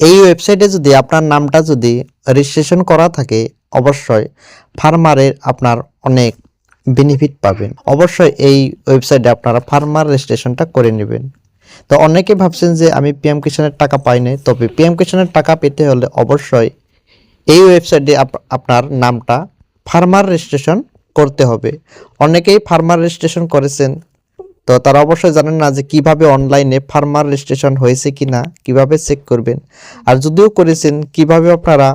এই ওয়েবসাইটে যদি আপনার নামটা যদি রেজিস্ট্রেশন করা থাকে অবশ্যই ফার্মারের আপনার অনেক বেনিফিট পাবেন। অবশ্যই এই ওয়েবসাইটে আপনারা ফার্মার রেজিস্ট্রেশনটা করে নেবেন। তো অনেকে ভাবছেন যে আমি পিএম কিষাণের টাকা পাই নাই, তবে পিএম কিষাণের টাকা পেতে হলে অবশ্যই এই ওয়েবসাইটে আপনার নামটা ফার্মার রেজিস্ট্রেশন করতে হবে। অনেকেই ফার্মার রেজিস্ট্রেশন করেছেন, তো তারা অবশ্যই জানেন না যে কিভাবে অনলাইনে ফার্মার রেজিস্ট্রেশন হয়েছে কিনা কিভাবে চেক করবেন। আর যদিও করেছেন কিভাবে আপনারা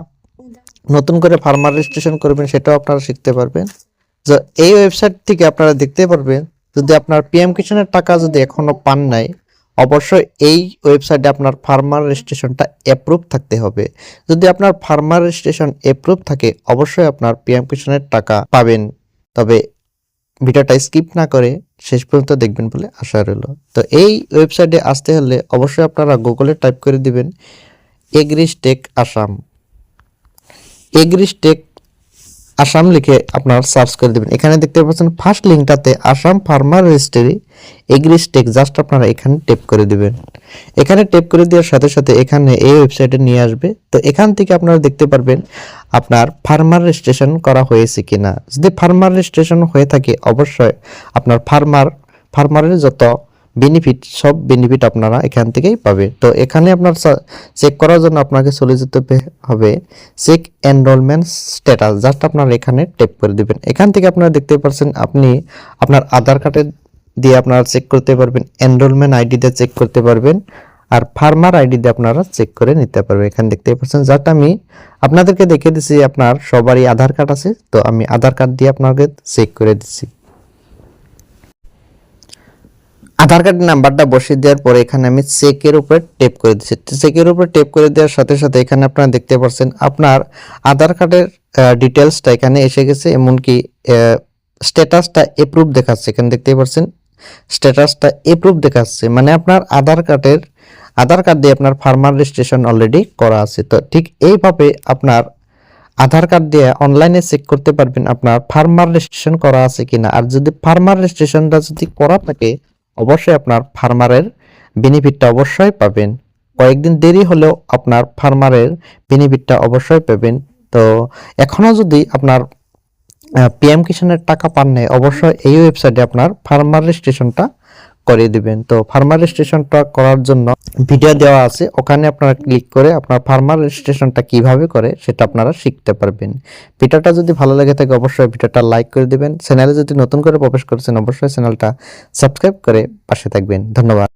নতুন করে ফার্মার রেজিস্ট্রেশন করবেন সেটাও আপনারা শিখতে পারবেন। যে এই ওয়েবসাইট থেকে আপনারা দেখতে পারবেন যদি আপনার পিএম কিষাণের টাকা যদি এখনো পান নাই, অবশ্যই এই ওয়েবসাইটে আপনার ফার্মার রেজিস্ট্রেশনটা অ্যাপ্রুভ থাকতে হবে। যদি আপনার ফার্মার রেজিস্ট্রেশন অ্যাপ্রুভ থাকে অবশ্যই আপনার পিএম কিষাণের টাকা পাবেন। তবে ভিডিওটা স্কিপ না করে শেষ পর্যন্ত দেখবেন বলে আশা রইল। তো এই ওয়েবসাইটে আসতে হলে অবশ্যই আপনারা গুগলে টাইপ করে দিবেন এগ্রিস্টেক আসাম। এগ্রিস্টেক আসাম লিখে আপনারা সার্চ করে দেবেন। এখানে দেখতে পাচ্ছেন ফার্স্ট লিঙ্কটাতে Assam farmer registry AgriStack, just আপনারা এখানে ট্যাপ করে দিবেন। এখানে ট্যাপ করে দেওয়ার সাথে সাথে এখানে এই ওয়েবসাইটে নিয়ে আসবে। তো এখান থেকে আপনারা দেখতে পারবেন আপনার ফার্মার রেজিস্ট্রেশন করা হয়েছে কিনা। যদি ফার্মার রেজিস্ট্রেশন হয়ে থাকে অবশ্যই আপনার ফার্মারের যত বেনিফিট সব বেনিফিট আপনারা এখান থেকেই পাবে। তো এখানে আপনার চেক করার জন্য আপনাকে চলে যেতে হবে চেক এনরোলমেন্ট স্ট্যাটাস, জাস্ট আপনারা এখানে ট্যাপ করে দিবেন। এখান থেকে আপনারা দেখতে পাচ্ছেন আপনি আপনার আধার কার্ডের দিয়ে আপনারা চেক করতে পারবেন, এনরোলমেন্ট আইডি দিয়ে চেক করতে পারবেন, আর ফার্মার আইডি দিয়ে আপনারা চেক করে নিতে পারবেন। এখানে দেখতে পাচ্ছেন জাস্ট আমি আপনাদেরকে দেখে দিচ্ছি আপনার সবারই আধার কার্ড আছে, তো আমি আধার কার্ড দিয়ে আপনাকে চেক করে দিচ্ছি। আধার কার্ডের নাম্বারটা বসিয়ে দেওয়ার পরে এখানে আমি চেকের উপরে ট্যাপ করে দিচ্ছি। চেকের উপরে ট্যাপ করে দেওয়ার সাথে সাথে এখানে আপনারা দেখতে পাচ্ছেন আপনার আধার কার্ডের ডিটেলসটা এখানে এসে গেছে, এমনকি স্ট্যাটাসটা অ্যাপ্রুভ দেখাচ্ছে। এখানে দেখতে পাচ্ছেন স্ট্যাটাসটা অ্যাপ্রুভ দেখাচ্ছে, মানে আপনার আধার কার্ড দিয়ে আপনার ফার্মার রেজিস্ট্রেশন অলরেডি করা আছে। তো ঠিক এইভাবে আপনার আধার কার্ড দিয়ে অনলাইনে চেক করতে পারবেন আপনার ফার্মার রেজিস্ট্রেশন করা আছে কিনা। আর যদি ফার্মার রেজিস্ট্রেশনটা যদি করা থাকে অবশ্যই আপনার ফার্মারের বেনিফিটটা অবশ্যই পাবেন। কয়েকদিন দেরি হলেও আপনার ফার্মারের বেনিফিটটা অবশ্যই পাবেন। তো এখনো যদি আপনার পিএম কিষাণের টাকা পান নাই অবশ্যই এই ওয়েবসাইটে আপনার ফার্মার রেজিস্ট্রেশনটা করে দিবেন। তো ফার্মার রেজিস্ট্রেশনটা করার জন্য ভিডিও দেওয়া আছে, ওখানে আপনারা ক্লিক করে আপনার ফার্মার রেজিস্ট্রেশনটা কিভাবে করে সেটা আপনারা শিখতে পারবেন। ভিডিওটা যদি ভালো লাগে থাকে অবশ্যই ভিডিওটা লাইক করে দিবেন। চ্যানেলে যদি নতুন করে প্রবেশ করেছেন অবশ্যই চ্যানেলটা সাবস্ক্রাইব করে পাশে থাকবেন। ধন্যবাদ।